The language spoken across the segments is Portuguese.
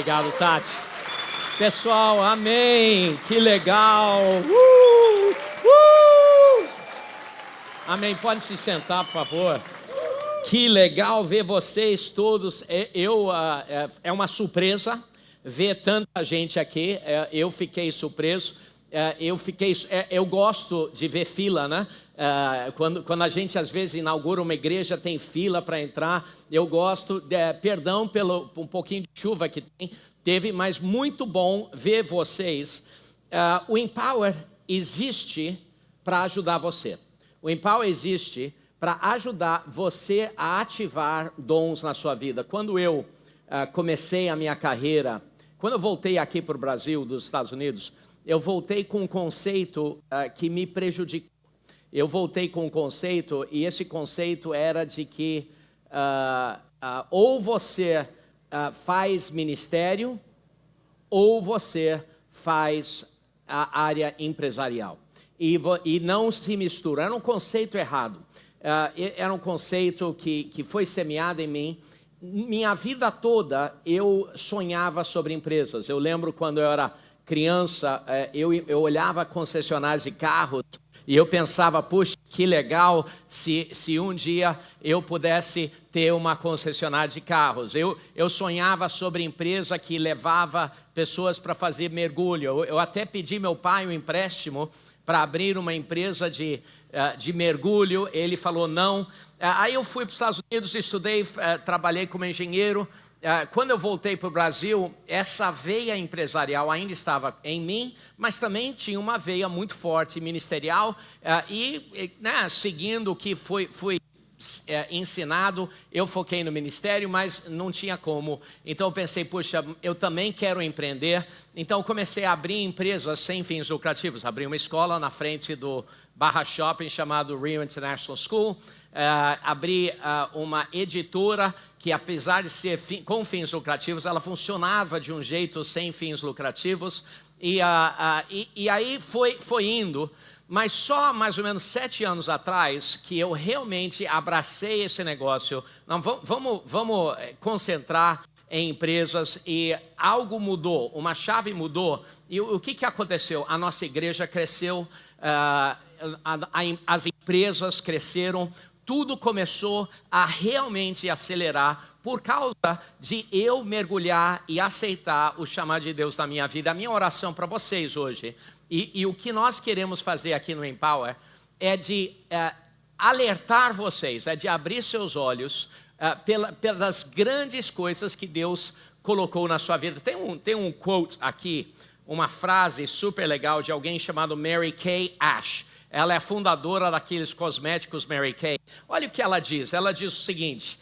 Obrigado, Tati. Pessoal, amém. Que legal. Amém. Pode se sentar, por favor. Que legal ver vocês todos. É uma surpresa ver tanta gente aqui. Eu fiquei surpreso. Eu gosto de ver fila, né? Quando a gente às vezes inaugura uma igreja, tem fila para entrar. Eu gosto, perdão pelo um pouquinho de chuva que teve, mas muito bom ver vocês. O Empower existe para ajudar você. O Empower existe para ajudar você a ativar dons na sua vida. Quando eu comecei a minha carreira, quando eu voltei aqui para o Brasil, dos Estados Unidos, eu voltei com um conceito que me prejudicou. Eu voltei com um conceito, e esse conceito era de que ou você faz ministério, ou você faz a área empresarial. E não se mistura. Era um conceito errado. Era um conceito que foi semeado em mim. Minha vida toda eu sonhava sobre empresas. Eu lembro quando eu era criança, eu olhava concessionárias de carros e eu pensava, puxa, que legal se um dia eu pudesse ter uma concessionária de carros. Eu sonhava sobre empresa que levava pessoas para fazer mergulho. Eu até pedi meu pai um empréstimo para abrir uma empresa de mergulho. Ele falou não. Aí eu fui para os Estados Unidos, estudei, trabalhei como engenheiro. Quando eu voltei para o Brasil, essa veia empresarial ainda estava em mim, mas também tinha uma veia muito forte ministerial. Seguindo o que fui ensinado, eu foquei no ministério, mas não tinha como. Então eu pensei, puxa, eu também quero empreender. Então comecei a abrir empresas sem fins lucrativos. Abri uma escola na frente do Barra Shopping chamado Rio International School. Abri uma editora que, apesar de ser com fins lucrativos, ela funcionava de um jeito sem fins lucrativos. E aí foi indo. Mas só mais ou menos 7 anos atrás que eu realmente abracei esse negócio. Não, vamos concentrar em empresas, e algo mudou, uma chave mudou. E o que aconteceu? A nossa igreja cresceu, as empresas cresceram, tudo começou a realmente acelerar por causa de eu mergulhar e aceitar o chamado de Deus na minha vida. A minha oração para vocês hoje, e o que nós queremos fazer aqui no Empower, é de alertar vocês, é de abrir seus olhos pelas grandes coisas que Deus colocou na sua vida. Tem um quote aqui, uma frase super legal de alguém chamado Mary Kay Ash. Ela é a fundadora daqueles cosméticos Mary Kay. Olha o que ela diz. Ela diz o seguinte: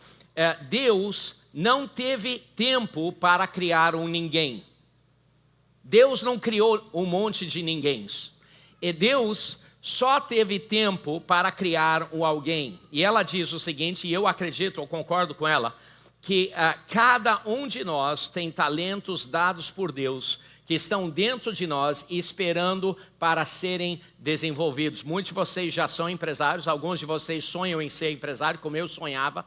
Deus não teve tempo para criar um ninguém. Deus não criou um monte de ninguéms. E Deus só teve tempo para criar um alguém. E ela diz o seguinte, e eu acredito, eu concordo com ela, que cada um de nós tem talentos dados por Deus, que estão dentro de nós e esperando para serem desenvolvidos. Muitos de vocês já são empresários, alguns de vocês sonham em ser empresário, como eu sonhava.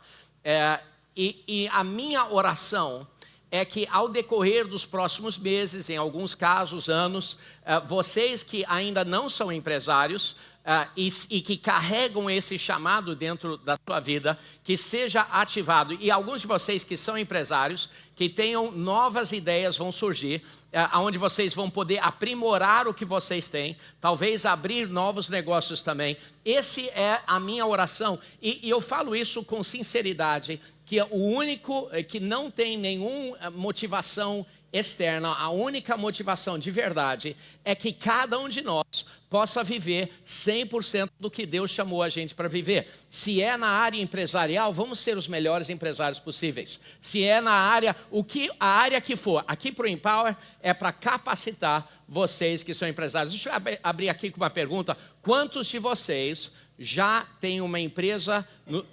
E a minha oração é que ao decorrer dos próximos meses, em alguns casos, anos, vocês que ainda não são empresários e que carregam esse chamado dentro da sua vida, que seja ativado. E alguns de vocês que são empresários, que tenham novas ideias vão surgir, onde vocês vão poder aprimorar o que vocês têm, talvez abrir novos negócios também. Esse é a minha oração, e eu falo isso com sinceridade, que o único que não tem nenhuma motivação externa, a única motivação de verdade é que cada um de nós possa viver 100% do que Deus chamou a gente para viver. Se é na área empresarial, vamos ser os melhores empresários possíveis. Se é na área, a área que for, aqui para o Empower é para capacitar vocês que são empresários. Deixa eu abrir aqui com uma pergunta. Quantos de vocês já tem uma empresa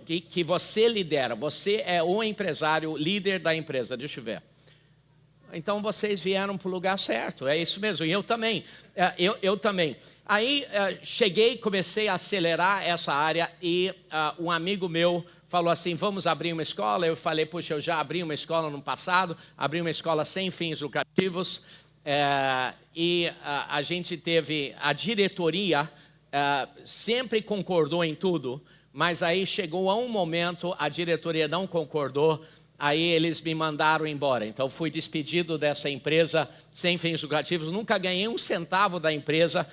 que você lidera? Você é o empresário, líder da empresa. Deixa eu ver. Então vocês vieram para o lugar certo, é isso mesmo. E eu também, eu também. Aí cheguei, comecei a acelerar essa área e um amigo meu falou assim, vamos abrir uma escola. Eu falei, puxa, eu já abri uma escola no passado, abri uma escola sem fins lucrativos, e a gente teve, a diretoria sempre concordou em tudo, mas aí chegou a um momento, a diretoria não concordou, aí eles me mandaram embora. Então fui despedido dessa empresa sem fins lucrativos, nunca ganhei um centavo da empresa,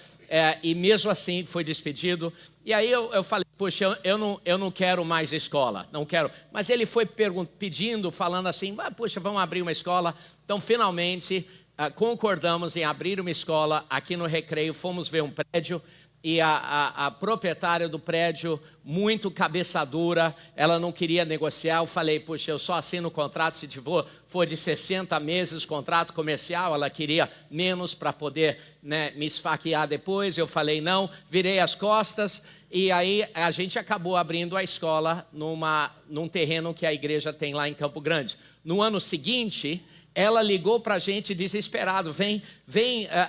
e mesmo assim fui despedido. E aí eu falei, puxa, eu não quero mais escola, não quero. Mas ele foi pedindo, falando assim, puxa, vamos abrir uma escola. Então finalmente concordamos em abrir uma escola aqui no Recreio, fomos ver um prédio. E a proprietária do prédio, muito cabeça dura, ela não queria negociar. Eu falei, puxa, eu só assino o contrato se for de 60 meses, contrato comercial. Ela queria menos para poder, né, me esfaquear depois. Eu falei não, virei as costas. E aí a gente acabou abrindo a escola num terreno que a igreja tem lá em Campo Grande. No ano seguinte, ela ligou para a gente desesperado, vem,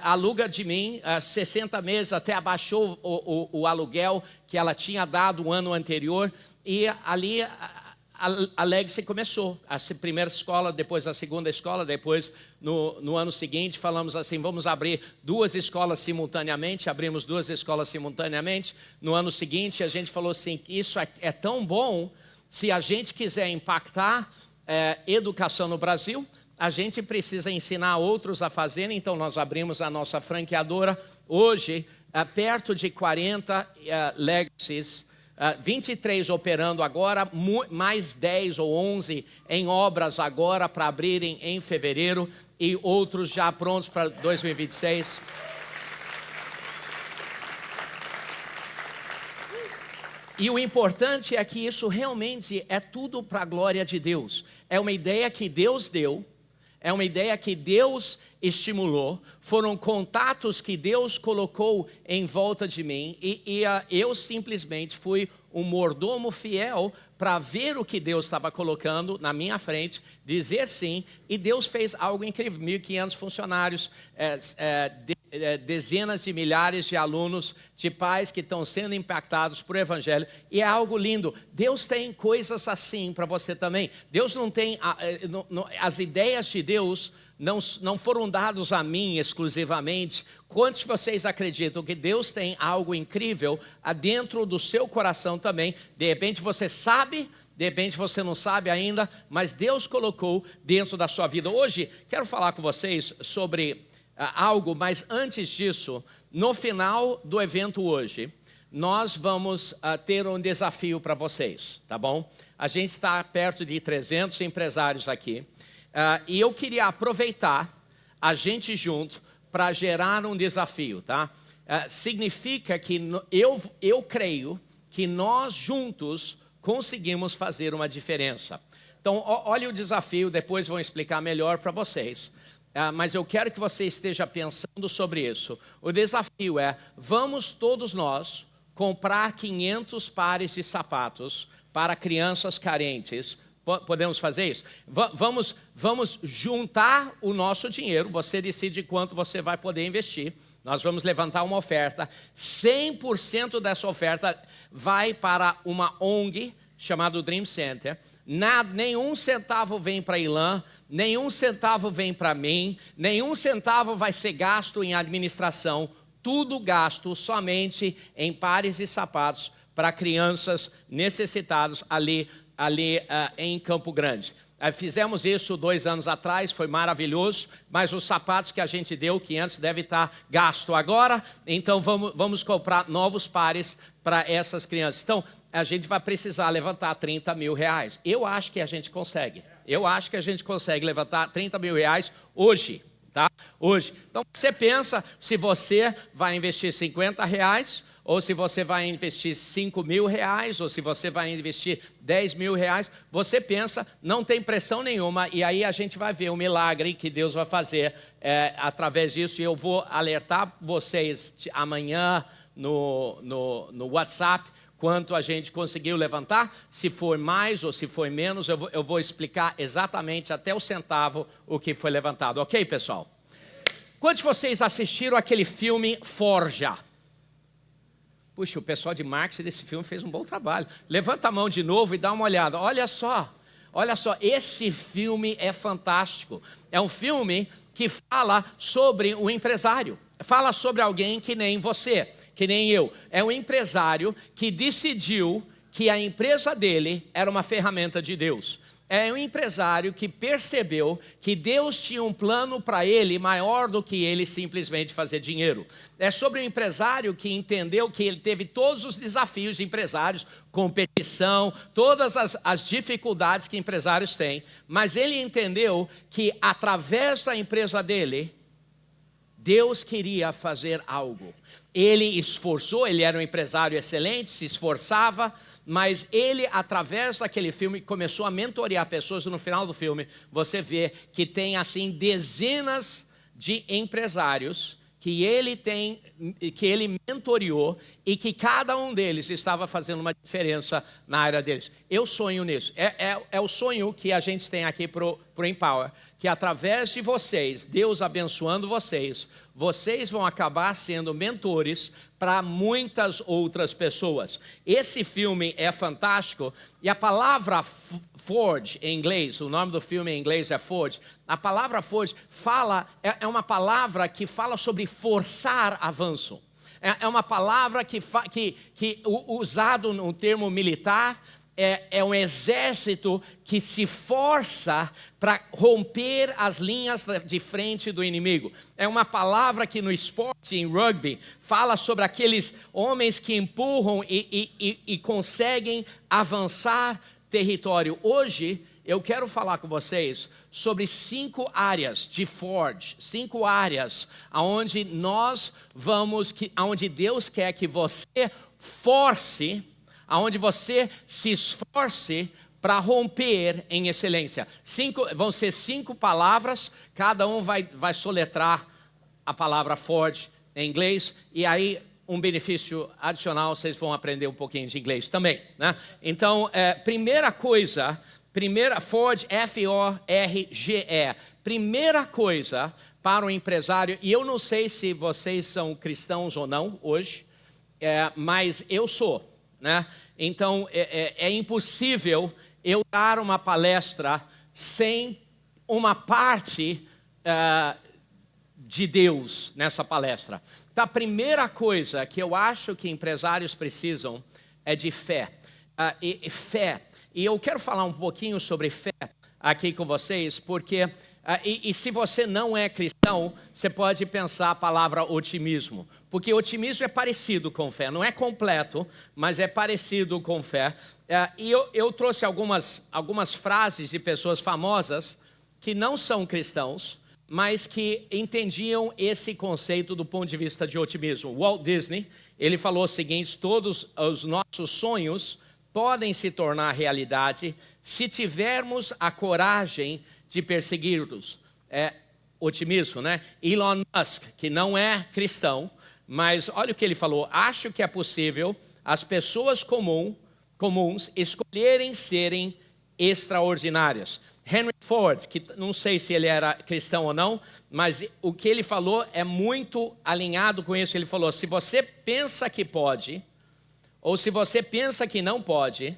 aluga de mim 60 meses, até abaixou o aluguel que ela tinha dado o ano anterior. E ali a Legacy começou, a primeira escola, depois a segunda escola, depois no ano seguinte falamos assim, vamos abrir 2 escolas simultaneamente, abrimos 2 escolas simultaneamente. No ano seguinte a gente falou assim, isso é tão bom, se a gente quiser impactar educação no Brasil, a gente precisa ensinar outros a fazerem. Então nós abrimos a nossa franqueadora. Hoje, perto de 40 Legacies, 23 operando agora, mais 10 ou 11 em obras agora para abrirem em fevereiro, e outros já prontos para 2026. E o importante é que isso realmente é tudo para a glória de Deus. É uma ideia que Deus deu, é uma ideia que Deus estimulou, foram contatos que Deus colocou em volta de mim, e eu simplesmente fui um mordomo fiel para ver o que Deus estava colocando na minha frente, dizer sim, e Deus fez algo incrível. 1.500 funcionários, dezenas de milhares de alunos, de pais que estão sendo impactados por evangelho, e é algo lindo. Deus tem coisas assim para você também. Deus não tem, as ideias de Deus não foram dadas a mim exclusivamente. Quantos de vocês acreditam que Deus tem algo incrível dentro do seu coração também? De repente você sabe, de repente você não sabe ainda, mas Deus colocou dentro da sua vida. Hoje quero falar com vocês sobre algo, mas antes disso, no final do evento hoje, nós vamos ter um desafio para vocês, tá bom? A gente está perto de 300 empresários aqui, e eu queria aproveitar a gente junto para gerar um desafio, tá? Significa que eu creio que nós juntos conseguimos fazer uma diferença. Então, olha o desafio, depois vou explicar melhor para vocês. Mas eu quero que você esteja pensando sobre isso. O desafio é, vamos todos nós comprar 500 pares de sapatos para crianças carentes. Podemos fazer isso? Vamos juntar o nosso dinheiro, você decide quanto você vai poder investir. Nós vamos levantar uma oferta, 100% dessa oferta vai para uma ONG chamada Dream Center. Nenhum centavo vem para Ilan, nenhum centavo vem para mim, nenhum centavo vai ser gasto em administração, tudo gasto somente em pares de sapatos para crianças necessitadas ali em Campo Grande. Fizemos isso 2 anos atrás, foi maravilhoso, mas os sapatos que a gente deu, 500, deve estar gasto agora, então vamos comprar novos pares para essas crianças. Então, a gente vai precisar levantar 30 mil reais. Eu acho que a gente consegue. Eu acho que a gente consegue levantar 30 mil reais hoje, tá? Hoje. Então, você pensa se você vai investir 50 reais, ou se você vai investir 5 mil reais, ou se você vai investir 10 mil reais, você pensa, não tem pressão nenhuma, e aí a gente vai ver o milagre que Deus vai fazer através disso, e eu vou alertar vocês amanhã no WhatsApp, quanto a gente conseguiu levantar, se for mais ou se for menos, eu vou explicar exatamente até o centavo o que foi levantado, ok, pessoal? Quantos de vocês assistiram aquele filme Forja? Puxa, o pessoal de marketing desse filme fez um bom trabalho. Levanta a mão de novo e dá uma olhada. Olha só, esse filme é fantástico. É um filme que fala sobre um empresário. Fala sobre alguém que nem você, que nem eu. É um empresário que decidiu que a empresa dele era uma ferramenta de Deus. É um empresário que percebeu que Deus tinha um plano para ele maior do que ele simplesmente fazer dinheiro. É sobre um empresário que entendeu que ele teve todos os desafios empresários, competição, todas as dificuldades que empresários têm, mas ele entendeu que através da empresa dele, Deus queria fazer algo. Ele esforçou, ele era um empresário excelente, se esforçava, mas ele, através daquele filme, começou a mentorear pessoas. No final do filme, você vê que tem assim dezenas de empresários que ele mentoreou e que cada um deles estava fazendo uma diferença na área deles. Eu sonho nisso. É o sonho que a gente tem aqui para o Empower, que através de vocês, Deus abençoando vocês, vocês vão acabar sendo mentores para muitas outras pessoas. Esse filme é fantástico e a palavra forge em inglês, o nome do filme em inglês é Forge. A palavra forge é uma palavra que fala sobre forçar avanço. É uma palavra que usado no termo militar, é um exército que se força para romper as linhas de frente do inimigo. É uma palavra que no esporte, em rugby, fala sobre aqueles homens que empurram e conseguem avançar território. Hoje, eu quero falar com vocês sobre 5 áreas de Forge, 5 áreas onde onde Deus quer que você force, aonde você se esforce para romper em excelência. Vão ser 5 palavras, cada um vai soletrar a palavra Forge em inglês, e aí um benefício adicional, vocês vão aprender um pouquinho de inglês também, né? Então, Forge, F-O-R-G-E. Primeira coisa para o empresário, e eu não sei se vocês são cristãos ou não hoje, mas eu sou, né? Então, é impossível eu dar uma palestra sem uma parte de Deus nessa palestra. Então, a primeira coisa que eu acho que empresários precisam é de fé. Fé. E eu quero falar um pouquinho sobre fé aqui com vocês, porque, se você não é cristão, você pode pensar a palavra otimismo. Porque otimismo é parecido com fé, não é completo, mas é parecido com fé. E eu trouxe algumas frases de pessoas famosas que não são cristãos, mas que entendiam esse conceito do ponto de vista de otimismo. Walt Disney, ele falou o seguinte: todos os nossos sonhos podem se tornar realidade se tivermos a coragem de persegui-los. Otimismo, né? Elon Musk, que não é cristão, mas olha o que ele falou: acho que é possível as pessoas comuns escolherem serem extraordinárias. Henry Ford, que não sei se ele era cristão ou não, mas o que ele falou é muito alinhado com isso. Ele falou: se você pensa que pode, ou se você pensa que não pode,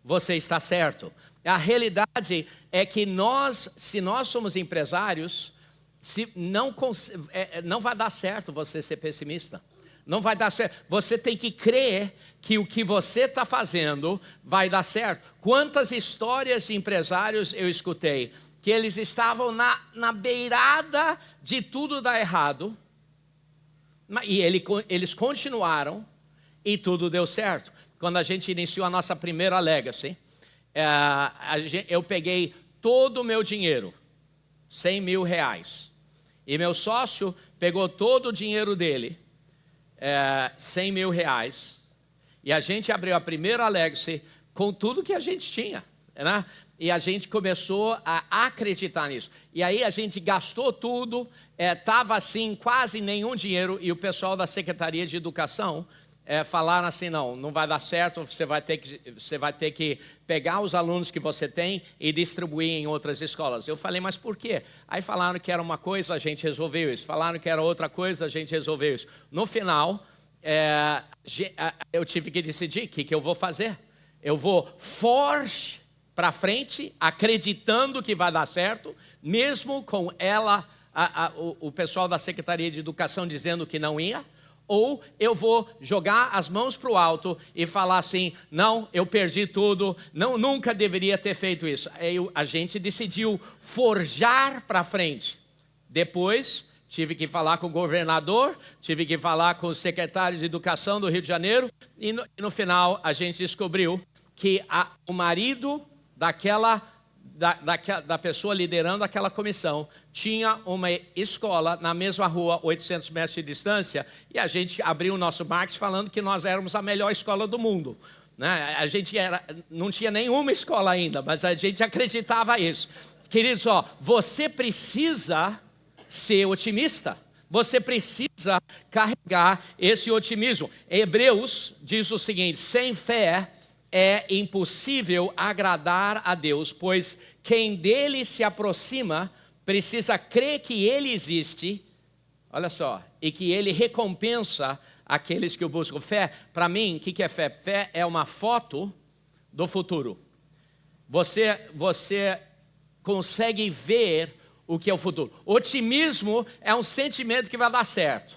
você está certo. A realidade é que se nós somos empresários, não vai dar certo você ser pessimista. Não vai dar certo. Você tem que crer que o que você está fazendo vai dar certo. Quantas histórias de empresários eu escutei que eles estavam na beirada de tudo dar errado, e eles continuaram e tudo deu certo. Quando a gente iniciou a nossa primeira Legacy, eu peguei todo o meu dinheiro, R$100 mil, e meu sócio pegou todo o dinheiro dele, R$100 mil, e a gente abriu a primeira Legacy com tudo que a gente tinha, né? E a gente começou a acreditar nisso. E aí a gente gastou tudo, estava assim, quase nenhum dinheiro, e o pessoal da Secretaria de Educação falaram assim: não vai dar certo, você vai ter que pegar os alunos que você tem e distribuir em outras escolas. Eu falei: mas por quê? Aí falaram que era uma coisa, a gente resolveu isso. Falaram que era outra coisa, a gente resolveu isso. No final, eu tive que decidir o que eu vou fazer. Eu vou forte para frente, acreditando que vai dar certo, mesmo com ela, o pessoal da Secretaria de Educação dizendo que não ia, ou eu vou jogar as mãos para o alto e falar assim, não, eu perdi tudo, não, nunca deveria ter feito isso. Aí a gente decidiu forjar para frente. Depois, tive que falar com o governador, tive que falar com o secretário de Educação do Rio de Janeiro, e no final a gente descobriu que o marido da pessoa liderando aquela comissão tinha uma escola na mesma rua, 800 metros de distância, e a gente abriu o nosso marketing falando que nós éramos a melhor escola do mundo, né? A gente não tinha nenhuma escola ainda, mas a gente acreditava isso. Queridos, você precisa ser otimista. Você precisa carregar esse otimismo. Hebreus diz o seguinte: sem fé é impossível agradar a Deus, pois quem dele se aproxima precisa crer que ele existe, olha só, e que ele recompensa aqueles que o buscam. Fé, para mim, o que é fé? Fé é uma foto do futuro. Você consegue ver o que é o futuro. Otimismo é um sentimento que vai dar certo.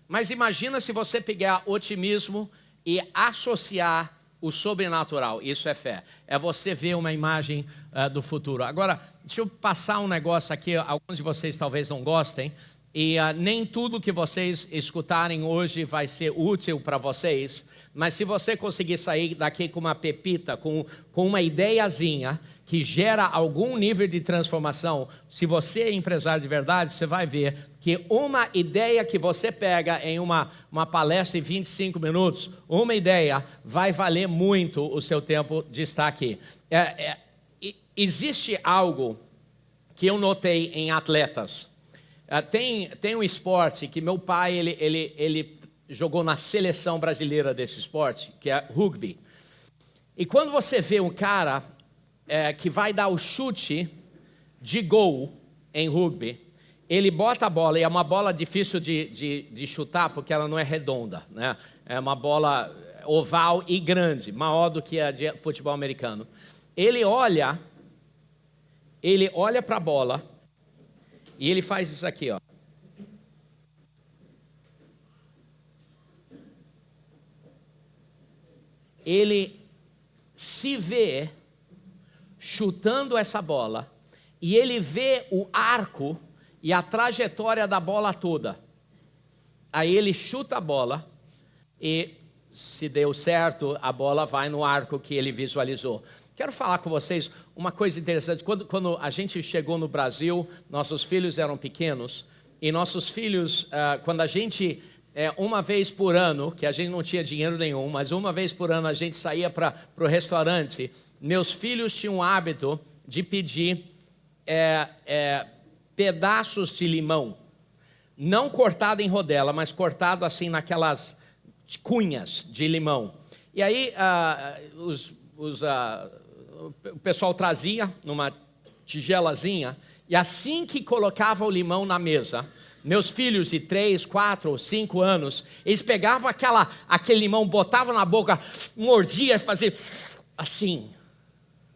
Mas imagina se você pegar otimismo e associar o sobrenatural. Isso é fé. É você ver uma imagem do futuro. Agora, deixa eu passar um negócio aqui. Alguns de vocês talvez não gostem. E nem tudo que vocês escutarem hoje vai ser útil para vocês. Mas se você conseguir sair daqui com uma pepita, com uma ideiazinha que gera algum nível de transformação, se você é empresário de verdade, você vai ver que uma ideia que você pega em uma palestra em 25 minutos, uma ideia vai valer muito o seu tempo de estar aqui. Existe algo que eu notei em atletas. Tem um esporte que meu pai ele jogou na seleção brasileira desse esporte, que é rugby. E quando você vê um cara que vai dar o chute de gol em rugby, ele bota a bola, e é uma bola difícil de chutar, porque ela não é redonda, né? É uma bola oval e grande, maior do que a de futebol americano. Ele olha para a bola e ele faz isso aqui, ó. Ele se vê chutando essa bola e ele vê o arco e a trajetória da bola toda. Aí ele chuta a bola e, se deu certo, a bola vai no arco que ele visualizou. Quero falar com vocês uma coisa interessante. Quando a gente chegou no Brasil, nossos filhos eram pequenos, e nossos filhos, quando a gente, uma vez por ano, que a gente não tinha dinheiro nenhum, mas uma vez por ano a gente saía para o restaurante, meus filhos tinham o hábito de pedir pedaços de limão, não cortado em rodela, mas cortado assim naquelas cunhas de limão. E aí o pessoal trazia numa tigelazinha, e assim que colocava o limão na mesa, meus filhos de 3, 4 ou 5 anos, eles pegavam aquele limão, botavam na boca, mordia e fazia assim.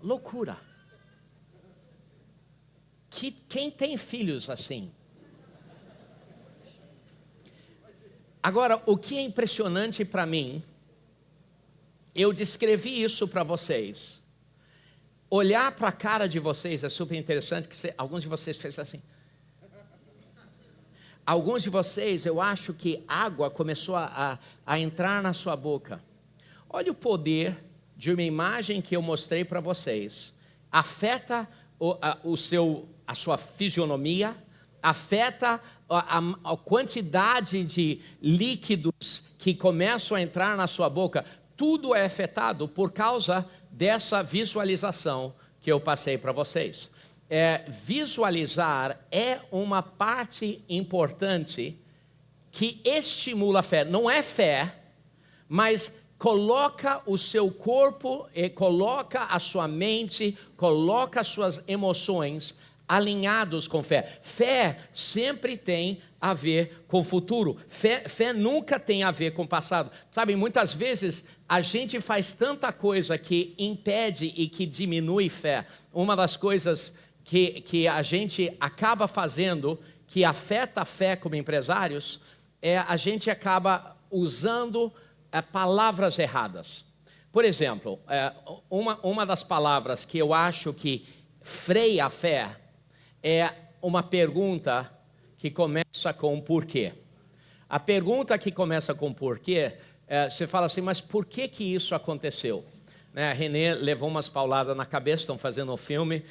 Loucura. Quem tem filhos assim? Agora, o que é impressionante para mim, eu descrevi isso para vocês. Olhar para a cara de vocês é super interessante, que alguns de vocês fez assim. Alguns de vocês, eu acho que água começou a entrar na sua boca. Olha o poder de uma imagem que eu mostrei para vocês. Afeta a sua fisionomia, afeta a quantidade de líquidos que começam a entrar na sua boca. Tudo é afetado por causa dessa visualização que eu passei para vocês. Visualizar é uma parte importante que estimula a fé. Não é fé, mas coloca o seu corpo, coloca a sua mente, coloca as suas emoções alinhados com fé. Fé sempre tem a ver com o futuro. Fé nunca tem a ver com o passado. Sabe, muitas vezes a gente faz tanta coisa que impede e que diminui fé. Uma das coisas que a gente acaba fazendo, que afeta a fé como empresários, é a gente acaba usando palavras erradas. Por exemplo, uma das palavras que eu acho que freia a fé é uma pergunta que começa com porquê. A pergunta que começa com porquê, você fala assim, mas por que isso aconteceu? A Renê levou umas pauladas na cabeça, estão fazendo um filme,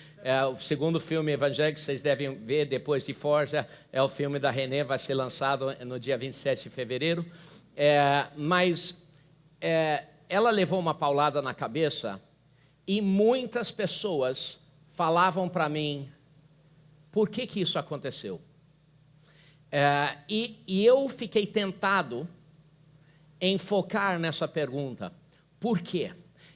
o segundo filme evangélico que vocês devem ver depois de Forja, é o filme da Renê, vai ser lançado no dia 27 de fevereiro, mas ela levou uma paulada na cabeça e muitas pessoas falavam para mim, por que isso aconteceu? E eu fiquei tentado em focar nessa pergunta, por quê?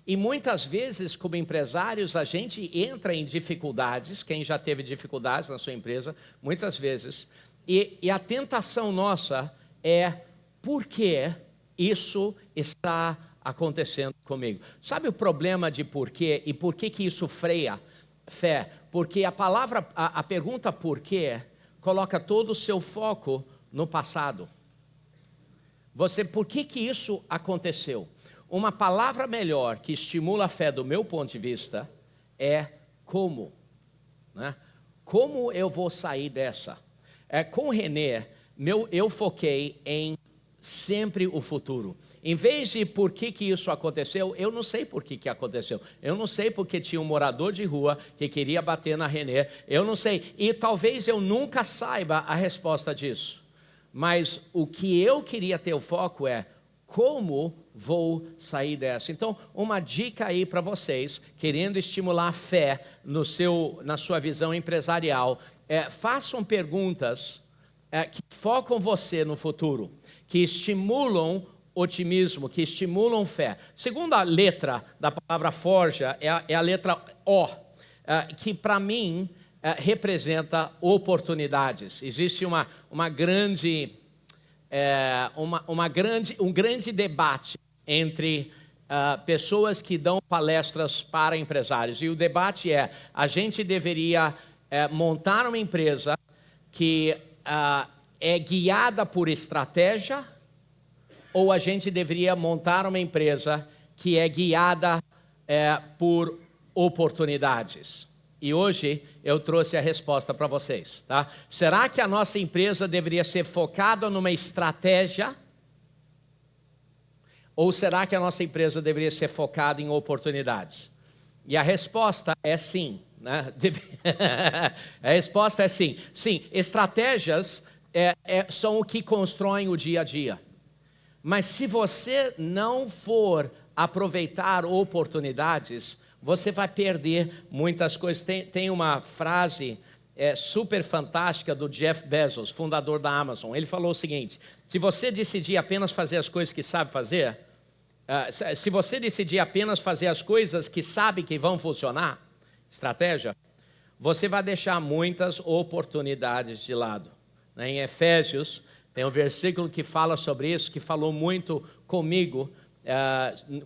E muitas vezes, como empresários, a gente entra em dificuldades, quem já teve dificuldades na sua empresa, muitas vezes, e a tentação nossa é, por que isso está acontecendo comigo? Sabe o problema de porquê e por que isso freia fé? Porque a pergunta porquê coloca todo o seu foco no passado. Por que isso aconteceu? Uma palavra melhor que estimula a fé do meu ponto de vista é como. Como eu vou sair dessa? Com o Renê, eu foquei em sempre o futuro. Em vez de por que isso aconteceu, eu não sei por que aconteceu. Eu não sei porque tinha um morador de rua que queria bater na Renê. Eu não sei. E talvez eu nunca saiba a resposta disso. Mas o que eu queria ter o foco é como vou sair dessa. Então, uma dica aí para vocês, querendo estimular a fé na sua visão empresarial, façam perguntas que focam você no futuro, que estimulam otimismo, que estimulam fé. Segunda letra da palavra forja é a letra O, que para mim representa oportunidades. Existe um grande debate entre pessoas que dão palestras para empresários. E o debate a gente deveria montar uma empresa que é guiada por estratégia, ou a gente deveria montar uma empresa que é guiada por oportunidades? E hoje eu trouxe a resposta para vocês, tá? Será que a nossa empresa deveria ser focada numa estratégia? Ou será que a nossa empresa deveria ser focada em oportunidades? E a resposta é sim, né? A resposta é sim. Sim, estratégias são o que constroem o dia a dia. Mas se você não for aproveitar oportunidades, você vai perder muitas coisas. Tem uma frase super fantástica do Jeff Bezos, fundador da Amazon. Ele falou o seguinte: se você decidir apenas fazer as coisas que sabe fazer, se você decidir apenas fazer as coisas que sabe que vão funcionar, estratégia, você vai deixar muitas oportunidades de lado. Em Efésios, tem um versículo que fala sobre isso, que falou muito comigo,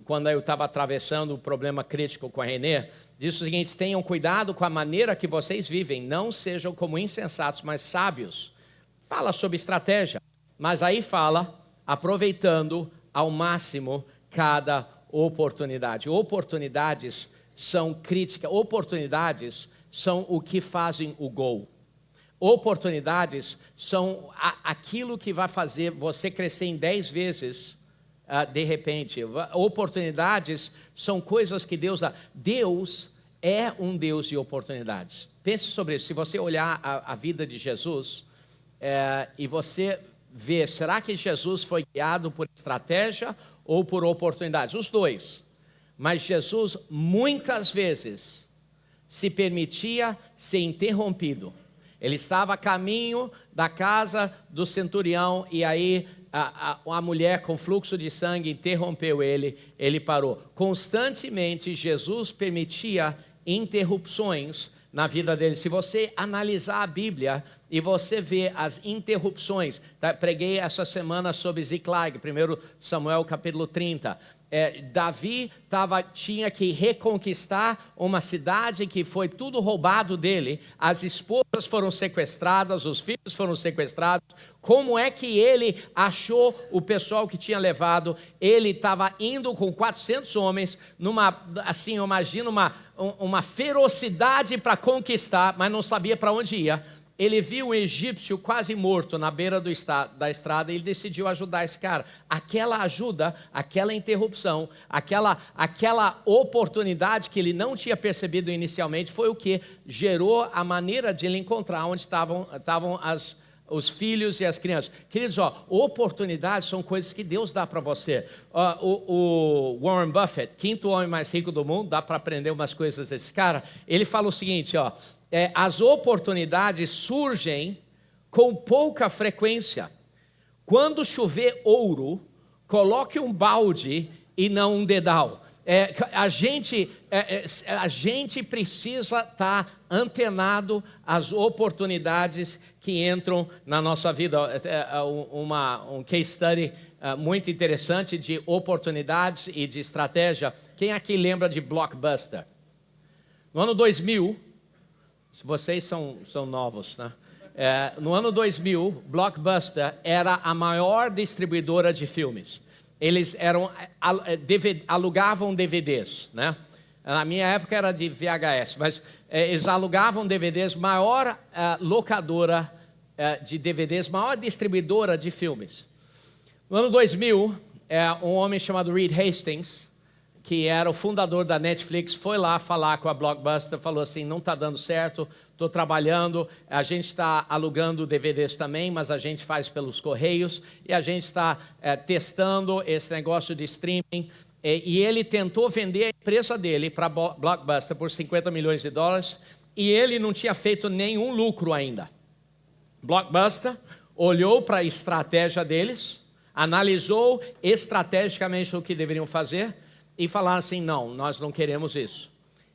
quando eu estava atravessando um problema crítico com a Renê. Diz o seguinte: tenham cuidado com a maneira que vocês vivem, não sejam como insensatos, mas sábios. Fala sobre estratégia, mas aí fala aproveitando ao máximo cada oportunidade. Oportunidades são críticas, oportunidades são o que fazem o gol. Oportunidades são aquilo que vai fazer você crescer em 10 vezes de repente. Oportunidades são coisas que Deus dá. Deus é um Deus de oportunidades. Pense sobre isso. Se você olhar a vida de Jesus e você ver, será que Jesus foi guiado por estratégia ou por oportunidades? Os dois. Mas Jesus muitas vezes se permitia ser interrompido. Ele estava a caminho da casa do centurião e aí a mulher com fluxo de sangue interrompeu ele parou. Constantemente Jesus permitia interrupções na vida dele. Se você analisar a Bíblia, e você vê as interrupções. Preguei essa semana sobre Ziklag, 1 Samuel capítulo 30. Davi tinha que reconquistar uma cidade que foi tudo roubado dele. As esposas foram sequestradas, os filhos foram sequestrados. Como é que ele achou o pessoal que tinha levado? Ele estava indo com 400 homens, imagina uma ferocidade para conquistar, mas não sabia para onde ia. Ele viu um egípcio quase morto na beira da estrada e ele decidiu ajudar esse cara. Aquela ajuda, aquela interrupção, aquela oportunidade que ele não tinha percebido inicialmente foi o que gerou a maneira de ele encontrar onde estavam os filhos e as crianças. Queridos, oportunidades são coisas que Deus dá para você. O Warren Buffett, 5º homem mais rico do mundo, dá para aprender umas coisas desse cara. Ele fala o seguinte, as oportunidades surgem com pouca frequência. Quando chover ouro, coloque um balde e não um dedal. A gente precisa estar antenado às oportunidades que entram na nossa vida. Um case study muito interessante de oportunidades e de estratégia. Quem aqui lembra de Blockbuster? No ano 2000, se vocês são novos, né? No ano 2000, Blockbuster era a maior distribuidora de filmes. Eles alugavam DVDs, né? Na minha época era de VHS, mas eles alugavam DVDs, maior locadora de DVDs, maior distribuidora de filmes. No ano 2000, um homem chamado Reed Hastings, que era o fundador da Netflix, foi lá falar com a Blockbuster, falou assim, não está dando certo, estou trabalhando, a gente está alugando DVDs também, mas a gente faz pelos correios, e a gente está testando esse negócio de streaming, e ele tentou vender a empresa dele para a Blockbuster por $50 milhões, e ele não tinha feito nenhum lucro ainda. Blockbuster olhou para a estratégia deles, analisou estrategicamente o que deveriam fazer, e falaram assim, não, nós não queremos isso.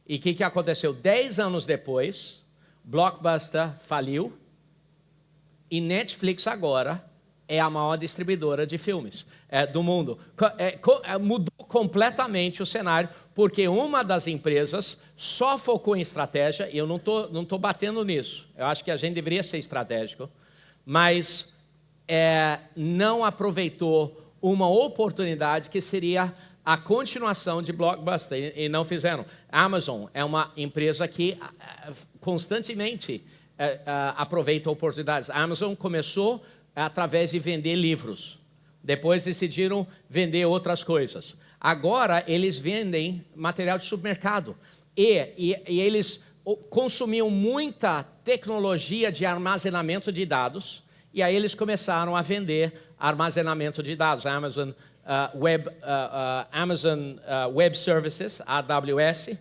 E o que aconteceu? 10 anos depois, Blockbuster faliu e Netflix agora é a maior distribuidora de filmes do mundo. Mudou completamente o cenário, porque uma das empresas só focou em estratégia, e eu não tô batendo nisso, eu acho que a gente deveria ser estratégico, mas não aproveitou uma oportunidade que seria a continuação de Blockbuster, e não fizeram. Amazon é uma empresa que constantemente aproveita oportunidades. A Amazon começou através de vender livros. Depois decidiram vender outras coisas. Agora eles vendem material de supermercado. E eles consumiam muita tecnologia de armazenamento de dados, e aí eles começaram a vender armazenamento de dados. A Amazon Web Services, AWS.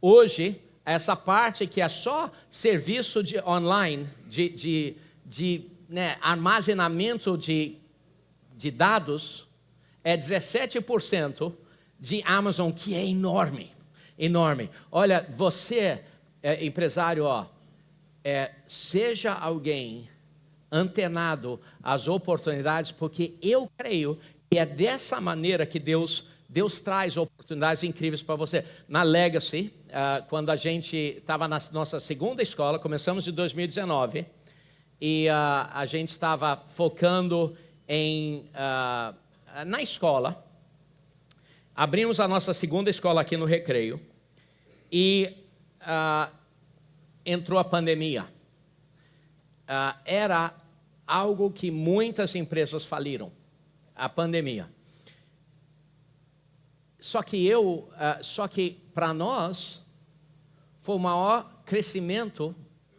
Hoje, essa parte que é só serviço online de armazenamento de dados, é 17% de Amazon, que é enorme, enorme. Olha, você, empresário, seja alguém antenado às oportunidades, porque eu creio que é dessa maneira que Deus traz oportunidades incríveis para você. Na Legacy, quando a gente estava na nossa segunda escola, começamos em 2019, e a gente estava focando na escola. Abrimos a nossa segunda escola aqui no Recreio, e entrou a pandemia. Era algo que muitas empresas faliram. A pandemia. Só que para nós foi o maior crescimento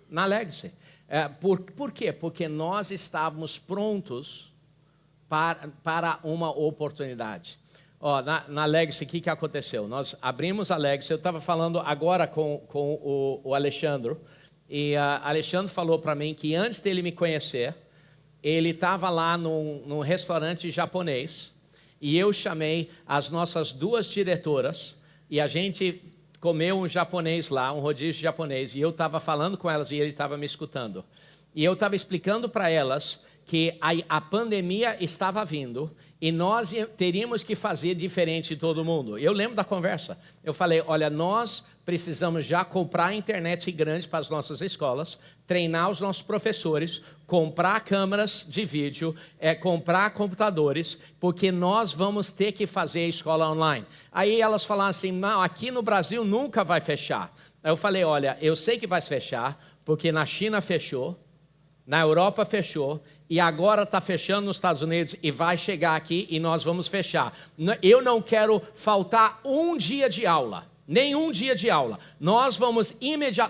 na Legacy. Por quê? Porque nós estávamos prontos para uma oportunidade. Na Legacy, o que aconteceu? Nós abrimos a Legacy, eu estava falando agora com o Alexandre, e Alexandre falou para mim que antes dele me conhecer, ele estava lá num restaurante japonês, e eu chamei as nossas 2 diretoras, e a gente comeu um japonês lá, um rodízio japonês, e eu estava falando com elas e ele estava me escutando. E eu estava explicando para elas que a pandemia estava vindo e nós teríamos que fazer diferente de todo mundo. Eu lembro da conversa. Eu falei, olha, nós precisamos já comprar internet grande para as nossas escolas, treinar os nossos professores, comprar câmeras de vídeo, comprar computadores, porque nós vamos ter que fazer a escola online. Aí elas falaram assim, não, aqui no Brasil nunca vai fechar. Aí eu falei, olha, eu sei que vai fechar, porque na China fechou, na Europa fechou, e agora está fechando nos Estados Unidos e vai chegar aqui e nós vamos fechar. Eu não quero faltar um dia de aula, nenhum dia de aula. Nós vamos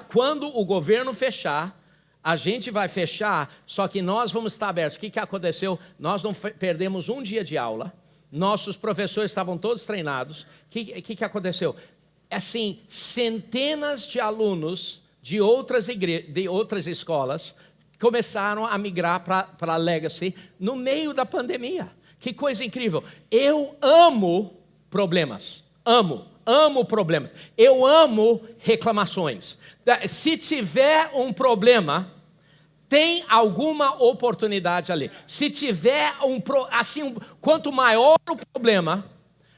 quando o governo fechar, a gente vai fechar, só que nós vamos estar abertos. O que aconteceu? Nós não perdemos um dia de aula, nossos professores estavam todos treinados. O que aconteceu? Assim, centenas de alunos de outras escolas começaram a migrar para a Legacy no meio da pandemia. Que coisa incrível. Eu amo problemas. Amo problemas. Eu amo reclamações. Se tiver um problema, tem alguma oportunidade ali. Se tiver quanto maior o problema,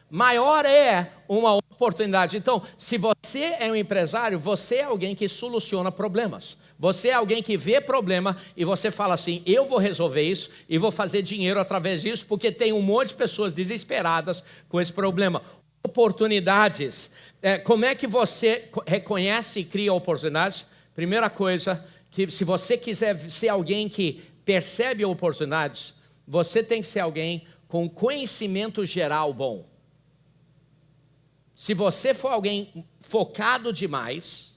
maior é uma oportunidade. Então, se você é um empresário, você é alguém que soluciona problemas. Você é alguém que vê problema e você fala assim, eu vou resolver isso e vou fazer dinheiro através disso, porque tem um monte de pessoas desesperadas com esse problema. Oportunidades. Como é que você reconhece e cria oportunidades? Primeira coisa, que se você quiser ser alguém que percebe oportunidades, você tem que ser alguém com conhecimento geral bom. Se você for alguém focado demais,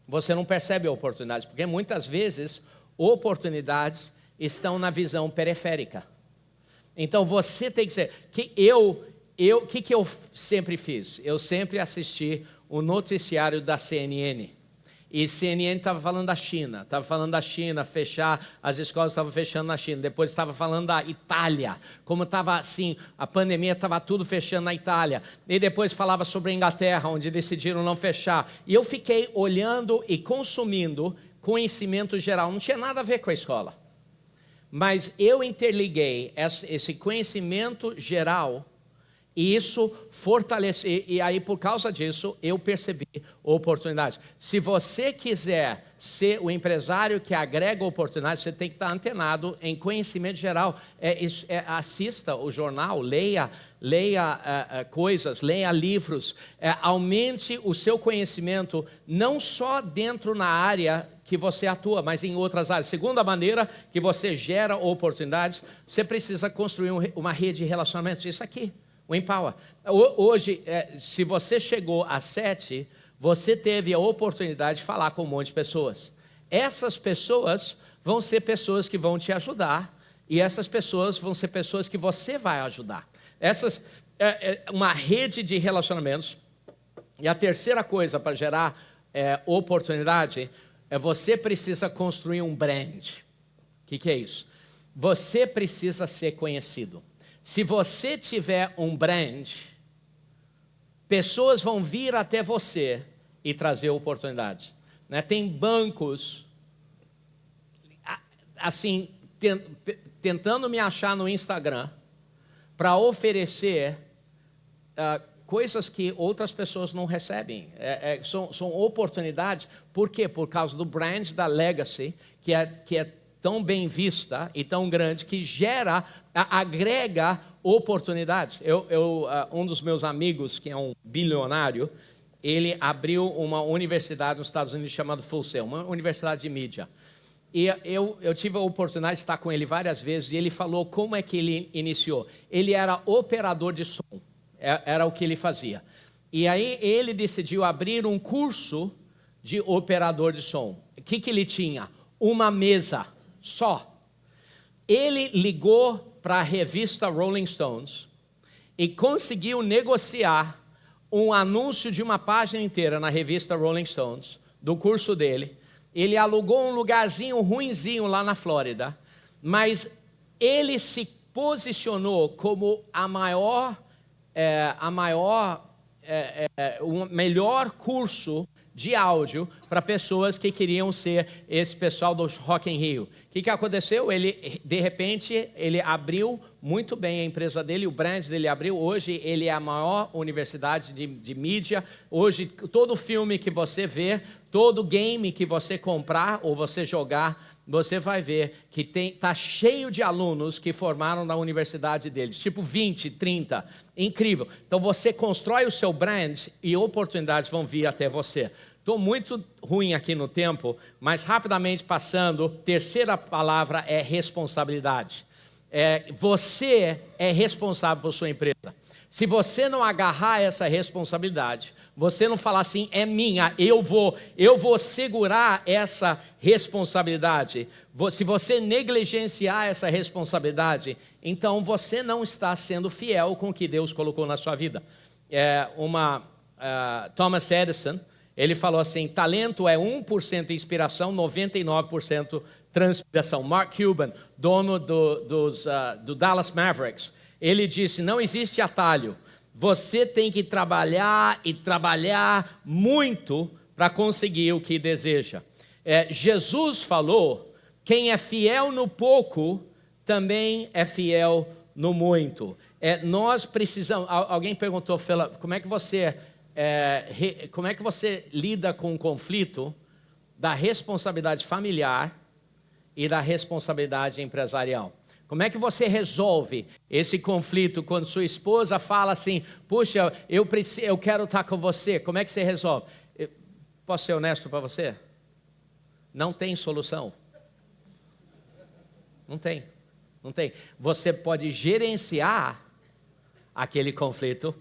você não percebe oportunidades, porque muitas vezes oportunidades estão na visão periférica. Então você tem que ser. Que eu sempre fiz? Eu sempre assisti o noticiário da CNN. E CNN estava falando da China, fechar, as escolas estavam fechando na China. Depois estava falando da Itália, como estava assim, a pandemia estava tudo fechando na Itália. E depois falava sobre a Inglaterra, onde decidiram não fechar. E eu fiquei olhando e consumindo conhecimento geral. Não tinha nada a ver com a escola. Mas eu interliguei esse conhecimento geral e isso fortalece, e aí por causa disso eu percebi oportunidades. Se você quiser ser o empresário que agrega oportunidades, você tem que estar antenado em conhecimento geral. Assista o jornal, leia coisas, leia livros, aumente o seu conhecimento, não só dentro na área que você atua, mas em outras áreas. Segunda maneira que você gera oportunidades, você precisa construir uma rede de relacionamentos. Isso aqui. O Empower. Hoje, se você chegou às 7, você teve a oportunidade de falar com um monte de pessoas. Essas pessoas vão ser pessoas que vão te ajudar e essas pessoas vão ser pessoas que você vai ajudar. Uma rede de relacionamentos. E a terceira coisa para gerar oportunidade você precisa construir um brand. O que é isso? Você precisa ser conhecido. Se você tiver um brand, pessoas vão vir até você e trazer oportunidades. Tem bancos, assim, tentando me achar no Instagram para oferecer coisas que outras pessoas não recebem. São oportunidades. Por quê? Por causa do brand da Legacy, que é tão bem vista e tão grande, que agrega oportunidades. Um dos meus amigos, que é um bilionário, ele abriu uma universidade nos Estados Unidos chamada Full Sail, uma universidade de mídia. E eu tive a oportunidade de estar com ele várias vezes, e ele falou como é que ele iniciou. Ele era operador de som, era o que ele fazia. E aí ele decidiu abrir um curso de operador de som. O que ele tinha? Uma mesa só. Ele ligou para a revista Rolling Stones e conseguiu negociar um anúncio de uma página inteira na revista Rolling Stones, do curso dele. Ele alugou um lugarzinho ruinzinho lá na Flórida, mas ele se posicionou como o melhor curso de áudio para pessoas que queriam ser esse pessoal do Rock in Rio. O que aconteceu? Ele, de repente, ele abriu muito bem a empresa dele, o brand dele abriu. Hoje ele é a maior universidade de mídia. Hoje todo filme que você vê, todo game que você comprar ou você jogar, você vai ver que está cheio de alunos que formaram na universidade deles, tipo 20, 30, incrível. Então você constrói o seu brand e oportunidades vão vir até você. Estou muito ruim aqui no tempo, mas rapidamente passando, terceira palavra é responsabilidade. Você é responsável por sua empresa. Se você não agarrar essa responsabilidade, você não falar assim, é minha, eu vou segurar essa responsabilidade. Se você negligenciar essa responsabilidade, então você não está sendo fiel com o que Deus colocou na sua vida. Thomas Edison, ele falou assim, talento é 1% inspiração, 99% transpiração. Mark Cuban, dono do Dallas Mavericks, ele disse, não existe atalho. Você tem que trabalhar e trabalhar muito para conseguir o que deseja. Jesus falou, quem é fiel no pouco, também é fiel no muito. Nós precisamos... Alguém perguntou, Fela, como é que você lida com o conflito da responsabilidade familiar e da responsabilidade empresarial? Como é que você resolve esse conflito quando sua esposa fala assim, puxa, eu quero estar com você? Como é que você resolve? Posso ser honesto para você? Não tem solução. Não tem. Você pode gerenciar aquele conflito,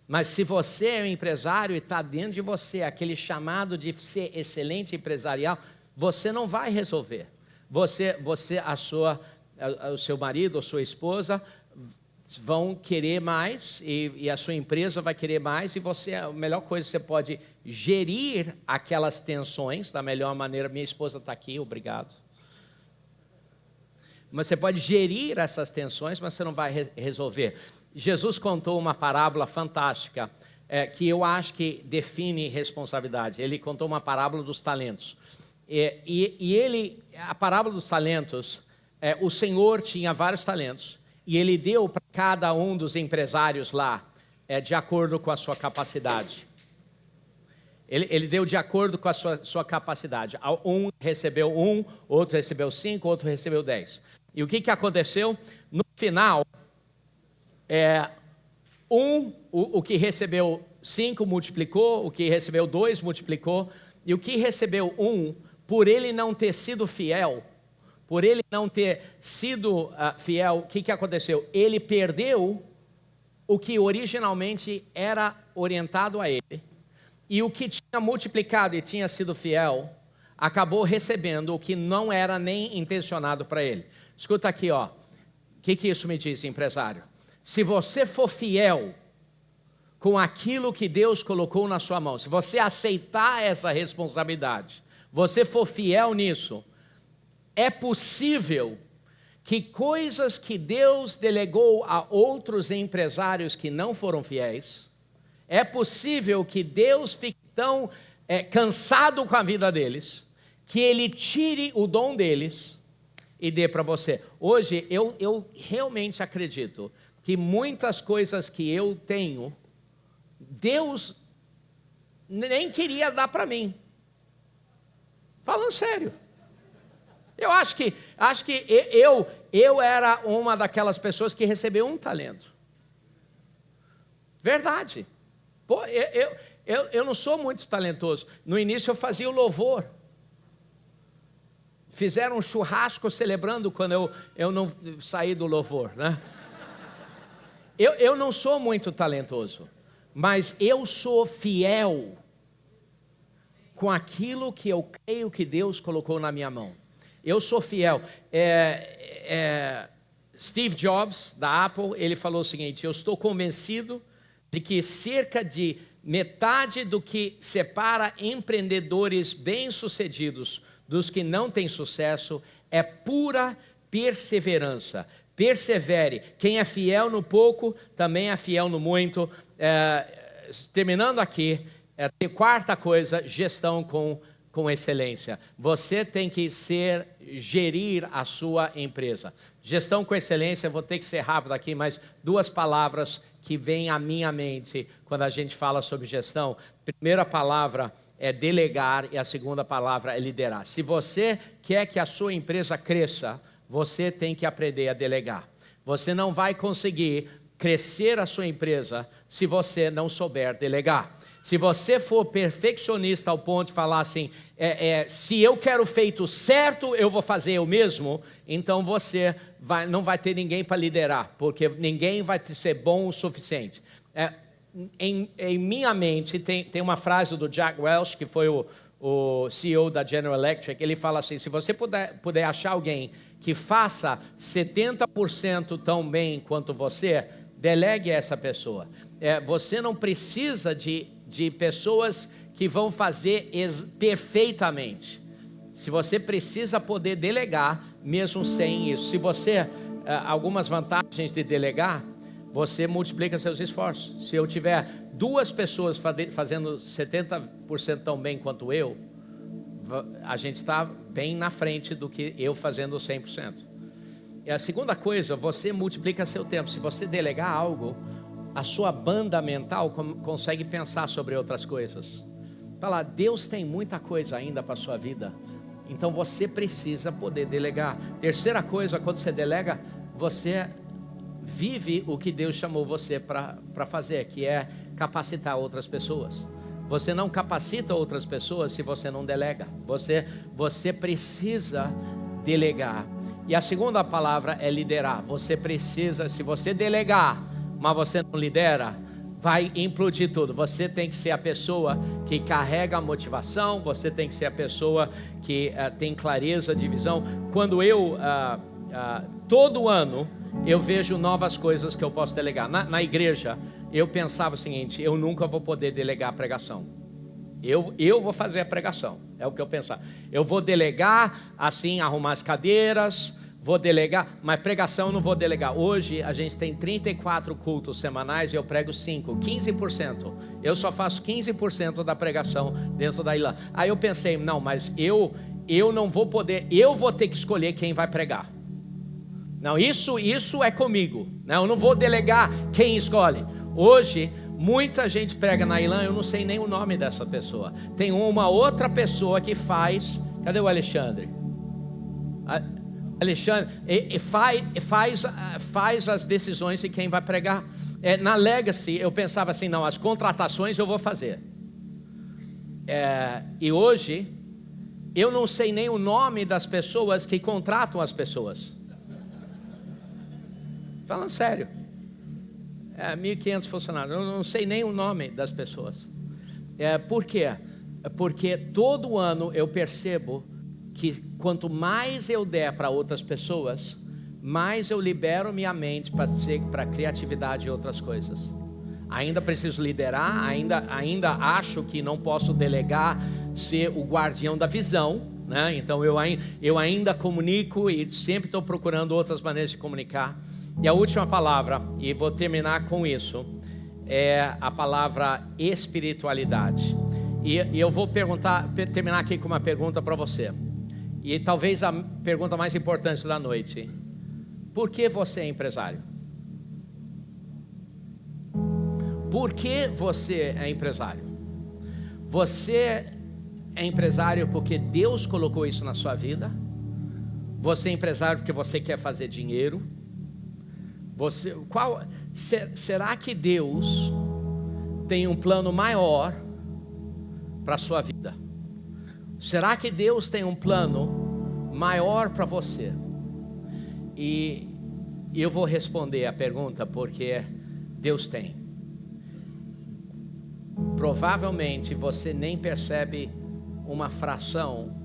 mas se você é um empresário e está dentro de você aquele chamado de ser excelente empresarial, você não vai resolver. O seu marido ou sua esposa vão querer mais e a sua empresa vai querer mais e a melhor coisa você pode gerir aquelas tensões da melhor maneira. Minha esposa está aqui, obrigado. Mas você pode gerir essas tensões, mas você não vai resolver. Jesus contou uma parábola fantástica que eu acho que define responsabilidade. Ele contou uma parábola dos talentos. A parábola dos talentos, o Senhor tinha vários talentos e Ele deu para cada um dos empresários lá, de acordo com a sua capacidade. Ele deu de acordo com a sua capacidade. Um recebeu 1, outro recebeu 5, outro recebeu 10. E o que aconteceu? No final, o que recebeu 5 multiplicou, o que recebeu 2 multiplicou, e o que recebeu 1, por ele não ter sido fiel, o que aconteceu? Ele perdeu o que originalmente era orientado a ele, e o que tinha multiplicado e tinha sido fiel, acabou recebendo o que não era nem intencionado para ele. Escuta aqui, ó. O que isso me diz, empresário? Se você for fiel com aquilo que Deus colocou na sua mão, se você aceitar essa responsabilidade, você for fiel nisso, é possível que coisas que Deus delegou a outros empresários que não foram fiéis, é possível que Deus fique tão cansado com a vida deles, que Ele tire o dom deles e dê para você. Hoje, eu realmente acredito que muitas coisas que eu tenho, Deus nem queria dar para mim. Falando sério. Eu acho que eu era uma daquelas pessoas que recebeu um talento. Verdade. Pô, eu não sou muito talentoso. No início eu fazia o louvor. Fizeram um churrasco celebrando quando eu não saí do louvor, né? Eu não sou muito talentoso, mas eu sou fiel com aquilo que eu creio que Deus colocou na minha mão. Eu sou fiel. Steve Jobs, da Apple, ele falou o seguinte: eu estou convencido de que cerca de metade do que separa empreendedores bem-sucedidos dos que não têm sucesso é pura perseverança. Persevere. Quem é fiel no pouco, também é fiel no muito. Terminando aqui, Quarta coisa, gestão com excelência. Você tem que gerir a sua empresa. Gestão com excelência, vou ter que ser rápido aqui, mas 2 palavras que vêm à minha mente quando a gente fala sobre gestão. Primeira palavra é delegar e a segunda palavra é liderar. Se você quer que a sua empresa cresça, você tem que aprender a delegar. Você não vai conseguir crescer a sua empresa se você não souber delegar. Se você for perfeccionista ao ponto de falar assim, se eu quero feito certo, eu vou fazer eu mesmo, então você não vai ter ninguém para liderar, porque ninguém vai ser bom o suficiente. Em minha mente, tem uma frase do Jack Welch, que foi o CEO da General Electric, ele fala assim, se você puder achar alguém que faça 70% tão bem quanto você, delegue essa pessoa. Você não precisa de pessoas que vão fazer perfeitamente. Se você precisa poder delegar, mesmo sem isso. Se você, algumas vantagens de delegar, você multiplica seus esforços. Se eu tiver 2 pessoas fazendo 70% tão bem quanto eu, a gente está bem na frente do que eu fazendo 100%. E a segunda coisa, você multiplica seu tempo. Se você delegar algo, a sua banda mental consegue pensar sobre outras coisas. Fala, Deus tem muita coisa ainda para a sua vida, então você precisa poder delegar. Terceira coisa, quando você delega, você vive o que Deus chamou você para fazer, que é capacitar outras pessoas. Você não capacita outras pessoas se você não delega. Você precisa delegar. E a segunda palavra é liderar. Você precisa, se você delegar, mas você não lidera, vai implodir tudo. Você tem que ser a pessoa que carrega a motivação, você tem que ser a pessoa que tem clareza de visão. Quando todo ano, eu vejo novas coisas que eu posso delegar. Na igreja, eu pensava o seguinte, eu nunca vou poder delegar a pregação. Eu vou fazer a pregação, é o que eu pensava. Eu vou delegar, assim, arrumar as cadeiras, vou delegar, mas pregação eu não vou delegar. Hoje a gente tem 34 cultos semanais e eu prego 5, 15%. Eu só faço 15% da pregação dentro da ilha. Aí eu pensei, não, mas eu não vou poder, eu vou ter que escolher quem vai pregar. Não, isso é comigo, né? Eu não vou delegar quem escolhe. Hoje, muita gente prega na Ilã, eu não sei nem o nome dessa pessoa. Tem uma outra pessoa que faz. Cadê o Alexandre? Alexandre faz as decisões de quem vai pregar. Na Legacy, eu pensava assim, não, as contratações eu vou fazer. E hoje, eu não sei nem o nome das pessoas que contratam as pessoas. Falando sério. 1.500 funcionários, eu não sei nem o nome das pessoas. Por quê? Porque todo ano eu percebo que quanto mais eu der para outras pessoas, mais eu libero minha mente para criatividade e outras coisas. Ainda preciso liderar, ainda acho que não posso delegar, ser o guardião da visão, né? Então eu ainda comunico e sempre estou procurando outras maneiras de comunicar. E a última palavra, e vou terminar com isso, é a palavra espiritualidade. E eu vou terminar aqui com uma pergunta para você. E talvez a pergunta mais importante da noite: por que você é empresário? Por que você é empresário? Você é empresário porque Deus colocou isso na sua vida? Você é empresário porque você quer fazer dinheiro? Será que Deus tem um plano maior para a sua vida? Será que Deus tem um plano maior para você? E eu vou responder a pergunta porque Deus tem. Provavelmente você nem percebe uma fração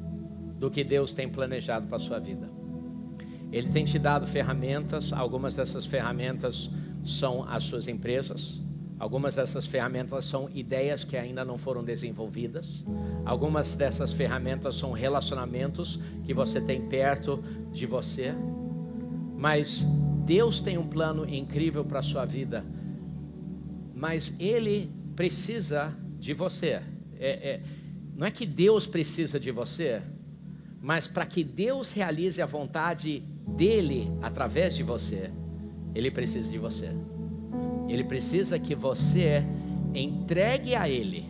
do que Deus tem planejado para a sua vida. Ele tem te dado ferramentas, algumas dessas ferramentas são as suas empresas, algumas dessas ferramentas são ideias que ainda não foram desenvolvidas, algumas dessas ferramentas são relacionamentos que você tem perto de você, mas Deus tem um plano incrível para a sua vida, mas Ele precisa de você. Não é que Deus precisa de você, mas para que Deus realize a vontade dele através de você, Ele precisa de você. Ele precisa que você entregue a Ele,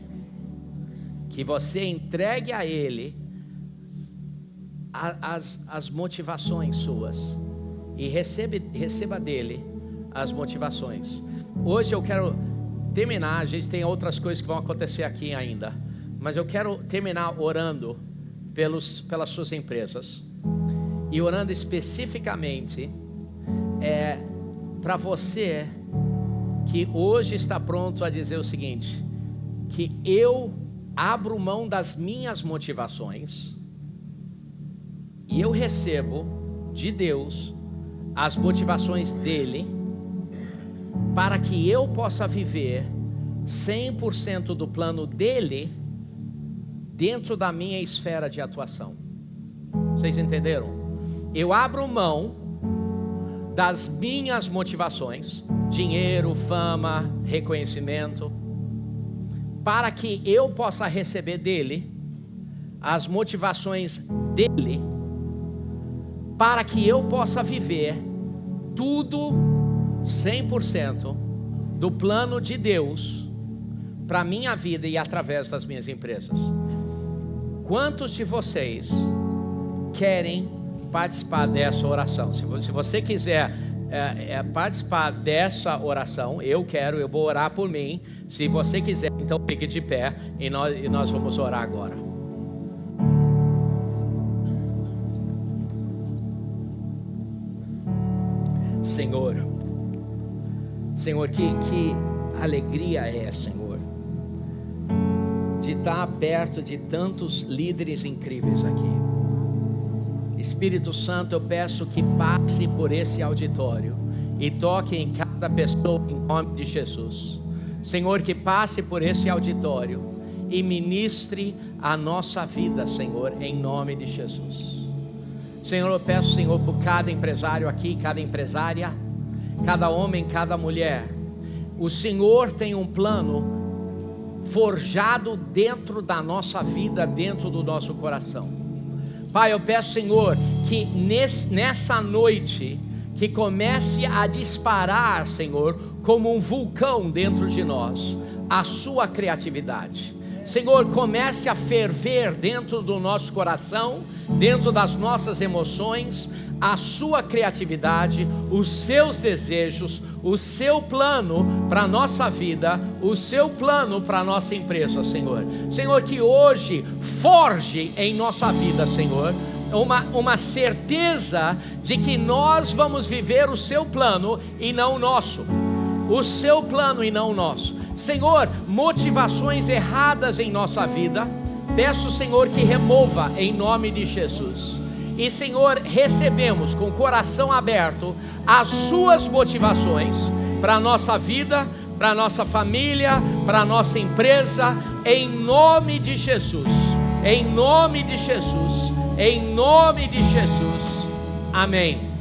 as motivações suas, e receba dele as motivações. Hoje eu quero terminar, a gente tem outras coisas que vão acontecer aqui ainda, mas eu quero terminar orando pelas suas empresas, e orando especificamente para você que hoje está pronto a dizer o seguinte: que eu abro mão das minhas motivações e eu recebo de Deus as motivações dele, para que eu possa viver 100% do plano dele dentro da minha esfera de atuação. Vocês entenderam? Eu abro mão das minhas motivações, dinheiro, fama, reconhecimento, para que eu possa receber dele as motivações dele, para que eu possa viver tudo 100% do plano de Deus para a minha vida e através das minhas empresas. Quantos de vocês querem participar dessa oração? Se você quiser participar dessa oração, eu vou orar por mim. Se você quiser, então fique de pé e nós vamos orar agora. Senhor, que alegria Senhor, de estar perto de tantos líderes incríveis aqui. Espírito Santo, eu peço que passe por esse auditório e toque em cada pessoa em nome de Jesus. Senhor, que passe por esse auditório e ministre a nossa vida, Senhor, em nome de Jesus. Senhor, eu peço, Senhor, por cada empresário aqui, cada empresária, cada homem, cada mulher. O Senhor tem um plano forjado dentro da nossa vida, dentro do nosso coração. Pai, eu peço, Senhor, que nessa noite, que comece a disparar, Senhor, como um vulcão dentro de nós, a sua criatividade. Senhor, comece a ferver dentro do nosso coração, dentro das nossas emoções, a sua criatividade, os seus desejos, o seu plano para a nossa vida, o seu plano para a nossa empresa, Senhor. Senhor, que hoje forge em nossa vida, Senhor, uma certeza de que nós vamos viver o seu plano e não o nosso. O seu plano e não o nosso. Senhor, motivações erradas em nossa vida, peço, Senhor, que remova em nome de Jesus. E, Senhor, recebemos com o coração aberto as suas motivações para a nossa vida, para a nossa família, para a nossa empresa, em nome de Jesus. Em nome de Jesus. Em nome de Jesus. Amém.